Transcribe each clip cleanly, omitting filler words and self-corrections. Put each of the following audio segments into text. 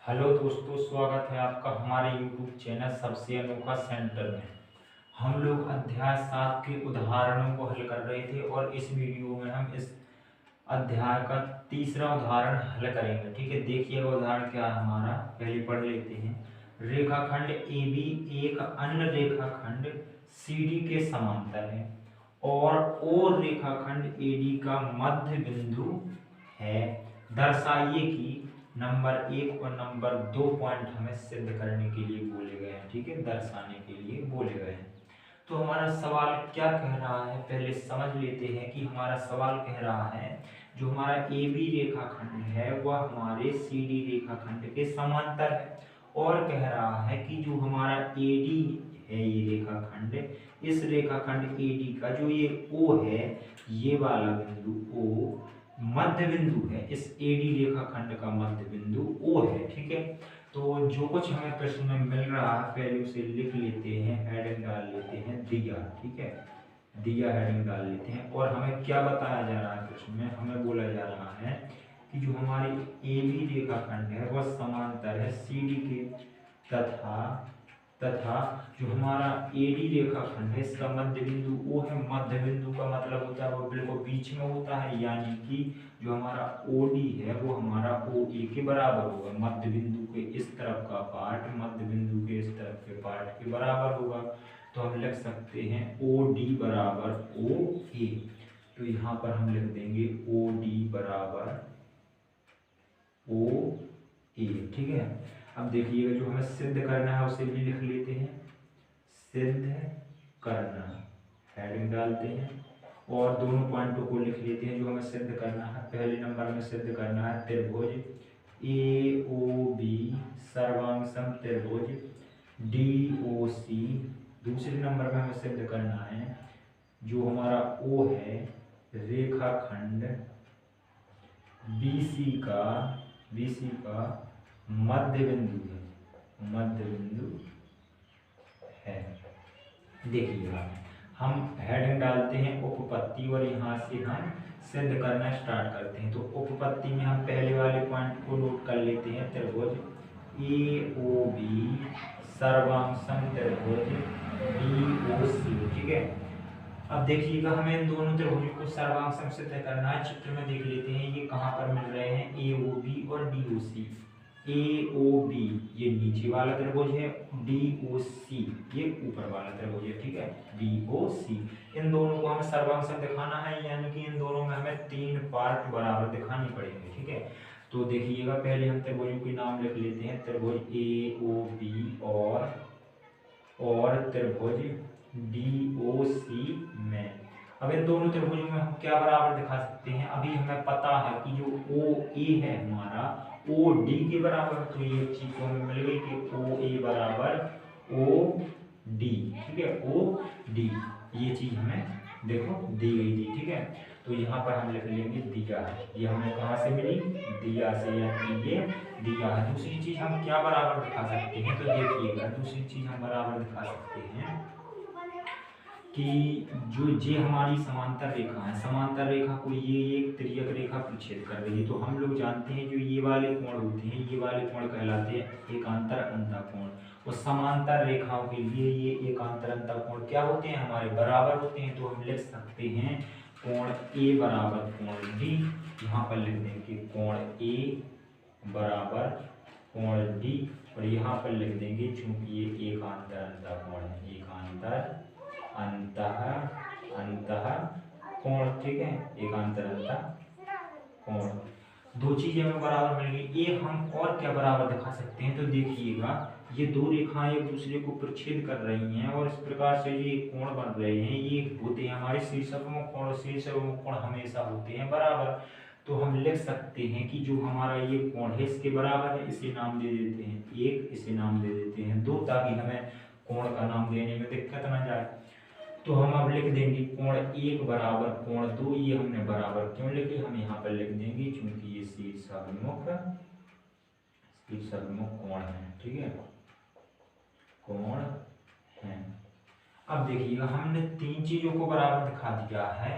Hello दोस्तों, स्वागत है आपका हमारे YouTube चैनल सबसे अनोखा सेंटर में। हम लोग अध्याय 7 के उदाहरणों को हल कर रहे थे और इस वीडियो में हम इस अध्याय का तीसरा उदाहरण हल करेंगे। ठीक है, देखिएगा उदाहरण क्या है हमारा, पहले पढ़ लेते हैं। रेखाखंड AB एक अन्य रेखाखंड CD के समांतर है और O रेखाखंड AD का मध्य बिंदु है। दर्शाइए कि नंबर 1 और नंबर 2 पॉइंट हमें सिद्ध करने के लिए बोले गए हैं। ठीक है, दर्शाने के लिए बोले गए हैं। तो हमारा सवाल क्या कह रहा है, पहले समझ लेते हैं कि हमारा सवाल कह रहा है जो हमारा AB रेखाखंड है वह हमारे CD रेखाखंड के समांतर है और कह रहा है कि जो हमारा AD है ये रेखाखंड, इस रेखाखंड AD का जो ये O है, ये वाला बिंदु O मध्य बिंदु है। इस AD रेखाखंड का मध्य बिंदु O है। ठीक है, तो जो कुछ हमें प्रश्न में मिल रहा है पहले उसे लिख लेते हैं, हेडिंग डाल लेते हैं दिया। ठीक है, दिया हेडिंग डाल लेते हैं। और हमें क्या बताया जा रहा है प्रश्न में, हमें बोला जा रहा है कि जो हमारी AB रेखाखंड है वह समांतर है CD के तथा तथा जो हमारा AD रेखाखंड है इसका मध्य बिंदु O है। मध्य बिंदु का मतलब होता है वो बिल्कुल बीच में होता है, यानी कि जो हमारा OD है वो हमारा OA के बराबर होगा। मध्य बिंदु के इस तरफ का पार्ट मध्य बिंदु के इस तरफ के पार्ट के बराबर होगा। तो हम लिख सकते हैं OD बराबर OA। तो यहाँ पर हम लिख देंगे OD बराबर OA। ठीक है, अब देखिएगा जो हमें सिद्ध करना है उसे भी लिख लेते हैं। सिद्ध करना हेडिंग डालते हैं और दोनों पॉइंटों को लिख लेते हैं जो हमें सिद्ध करना है। पहले नंबर में सिद्ध करना है त्रिभुज AOB सर्वांग सम त्रिभुज DOC। दूसरे नंबर में हमें सिद्ध करना है जो हमारा O है रेखाखंड BC का मध्य बिंदु है, मध्य बिंदु है। देखिएगा हम हेडिंग डालते हैं उपपत्ति और यहाँ से हम सिद्ध करना स्टार्ट करते हैं। तो उपपत्ति में हम पहले वाले पॉइंट को नोट कर लेते हैं, त्रिभुज AOB सर्वांग सम त्रिभुज DOC। ठीक है, अब देखिएगा हमें इन दोनों त्रिभुजों को सर्वांग सम सिद्ध करना है। चित्र में देख लेते हैं ये कहाँ पर मिल रहे हैं, AOB और DOC। AOB ये नीचे वाला त्रिभुज है, DOC ये ऊपर वाला त्रिभुज है। ठीक है, DOC इन दोनों को हमें सर्वांग सम दिखाना है, यानी कि इन दोनों में हमें 3 पार्ट बराबर दिखानी पड़ेंगे। ठीक है, तो देखिएगा पहले हम त्रिभुजों के नाम लिख लेते हैं, त्रिभुज AOB और त्रिभुज DOC में। अब इन दोनों त्रिभुजों में हम क्या बराबर दिखा सकते हैं, अभी हमें पता है कि जो OA है हमारा OD के बराबर, तो ये चीज तो हमें मिल गई कि OA बराबर OD। ठीक है, OD ये चीज हमें देखो दी गई थी। ठीक है, तो यहाँ पर हम लिख लेंगे दिया। ये हमें कहाँ से मिली, दिया से, यानी ये दिया है। दूसरी चीज हम क्या बराबर दिखा सकते हैं, तो देखिएगा दूसरी चीज हम बराबर दिखा सकते हैं कि जो ये हमारी समांतर रेखा है, समांतर रेखा को ये एक तिर्यक रेखा प्रच्छेद कर रही है। तो हम लोग जानते हैं जो ये वाले कोण होते हैं, ये वाले कोण कहलाते हैं एकांतर अंतःकोण। और समांतर रेखाओं के लिए ये एकांतर अंतःकोण क्या होते हैं, हमारे बराबर होते हैं। तो हम लिख सकते हैं कोण A बराबर कोण D। यहाँ पर लिख देंगे कोण A बराबर कोण D और यहाँ पर लिख देंगे चूंकि ये एकांतर अंतःकोण है, एकांतर अंतः कोण। ठीक है, एकांतर अंतः कोण। दो चीजें हमें बराबर मिल गई। एक हम और क्या बराबर दिखा सकते हैं, तो देखिएगा ये दो रेखाएं एक दूसरे को प्रच्छेद कर रही हैं और इस प्रकार से ये कोण बन रहे हैं, ये होते हैं हमारे शीर्षकों कोण। शीर्षकों कोण हमेशा होते हैं बराबर। तो हम लिख सकते हैं कि जो हमारा ये कोण है इसके बराबर है, इसे नाम दे देते हैं 1, इसे नाम दे देते हैं 2, ताकि हमें कोण का नाम देने में दिक्कत ना जाए। तो हम अब लिख देंगे कोण 1 बराबर कोण 2। ये हमने बराबर क्यों लिखे, हम यहाँ पर लिख देंगे क्योंकि ये शीर्षाभिमुख कोण है। ठीक है, कोण है। अब देखिएगा हमने 3 चीजों को बराबर दिखा दिया है,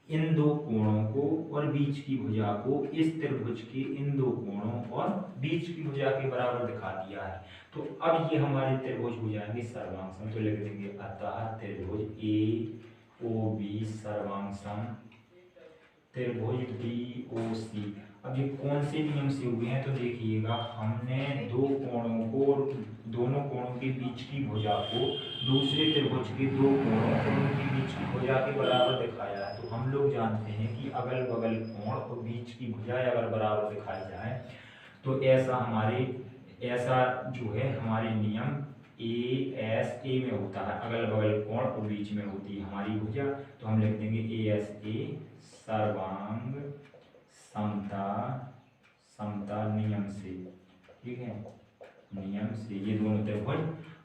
इन दो कोणों को और बीच की भुजा को इस त्रिभुज के इन दो कोणों और बीच की भुजा के बराबर दिखा दिया है। तो अब ये हमारे त्रिभुज हो जाएंगे सर्वांग सम। तो लिख देंगे अतः त्रिभुज ए ओ बी सर्वांग सम, त्रिभुज डी ओ सी। अब ये कौन से नियम से हुए हैं? तो देखिएगा, हमने दो कोणों को, दोनों कोणों के बीच की भुजा को दूसरे त्रिभुज के दो कोणों और उनके बीच की भुजा के बराबर दिखाया है। तो हम लोग जानते हैं कि अगल बगल कोण और बीच की भुजा अगर बराबर दिखाई जाए तो ऐसा जो है हमारे नियम ए में होता है, अगल बगल कोण और बीच में होती है हमारी भुजा। तो हम लिख देंगे ए सर्वांग समता नियम से, ठीक है, नियम से ये दोनों त्रिभुज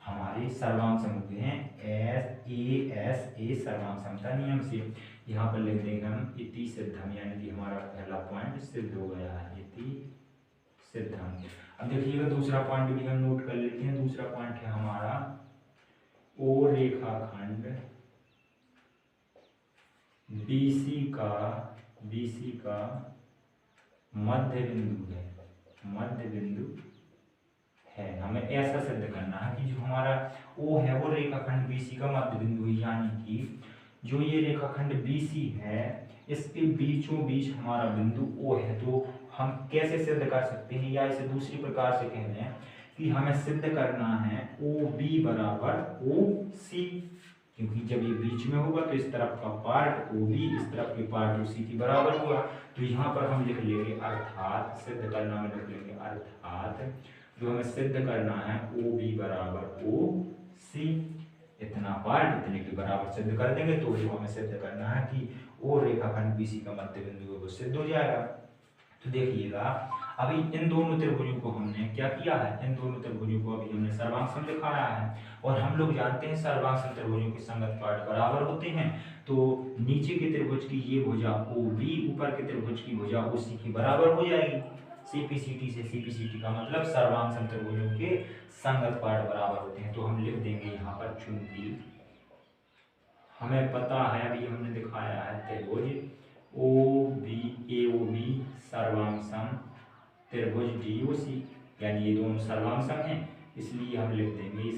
हमारे सर्वांग सम होते हैं ए सर्वांग समता नियम से। यहाँ पर लिख देंगे हम इति सिद्धम, यानी कि हमारा पहला पॉइंट सिद्ध हो गया है, इति सिद्धम। अब देखिएगा दूसरा पॉइंट भी हम नोट कर लेते हैं। दूसरा पॉइंट है हमारा ओ रेखाखंड BC का मध्य बिंदु है। हमें ऐसा सिद्ध करना है कि जो हमारा O है वो रेखाखंड BC का मध्य बिंदु है, यानी कि जो ये रेखाखंड BC है इसके बीचों बीच हमारा बिंदु O है। तो हम कैसे सिद्ध कर सकते हैं, या इसे दूसरी प्रकार से कह दें कि हमें सिद्ध करना है OB बराबर OC, क्योंकि जब ये बीच में होगा तो इस तरफ का पार्ट OB, इस तरफ के पार्ट OC के बराबर होगा। तो यहाँ पर हम लिख लेंगे अर्थात, सिद्ध करना में लिख लेंगे अर्थात जो हमें सिद्ध करना है OB बराबर OC, इतना पार्ट इतने के बराबर सिद्ध कर देंगे तो जो हमें सिद्ध करना है कि O रेखाखंड BC का मध्य बिंदु है वो सिद्ध हो जाएगा। तो देखिएगा, अभी इन दोनों त्रिभुजों को हमने क्या किया है, इन दोनों त्रिभुजों को अभी हमने सर्वांग सम दिखाया है, और हम लोग जानते हैं सर्वांग सम त्रिभुजों के संगत पार्ट बराबर होते हैं। तो नीचे के त्रिभुज की ये भुजा OB ऊपर के त्रिभुज की भुजा OC की बराबर हो जाएगी। CPCT से, CPCT का मतलब सर्वांग सम त्रिभुजों के संगत पार्ट बराबर होते हैं। तो हम लिख देंगे यहाँ पर, चूंकि हमें पता है, अभी हमने दिखाया है त्रिभुज AOB सर्वांग सम त्रिभुज DOC, यानी ये दोनों सर्वांग सम हैं, इसलिए हम लिख देंगे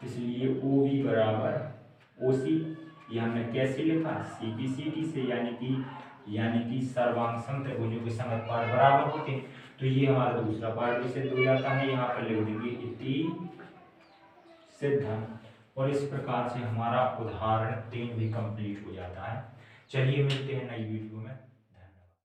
इसलिए OB बराबर OC। ये हमने कैसे लिखा, CPCT से, यानी कि सर्वांग सम त्रिभुजों के संगत पार्ट बराबर होते हैं। तो ये हमारा दूसरा पार्ट भी सिद्ध हो जाता है। यहाँ पर लिख देंगे इति सिद्धम, और इस प्रकार से हमारा उदाहरण 3 भी कंप्लीट हो जाता है। चलिए मिलते हैं नई वीडियो में।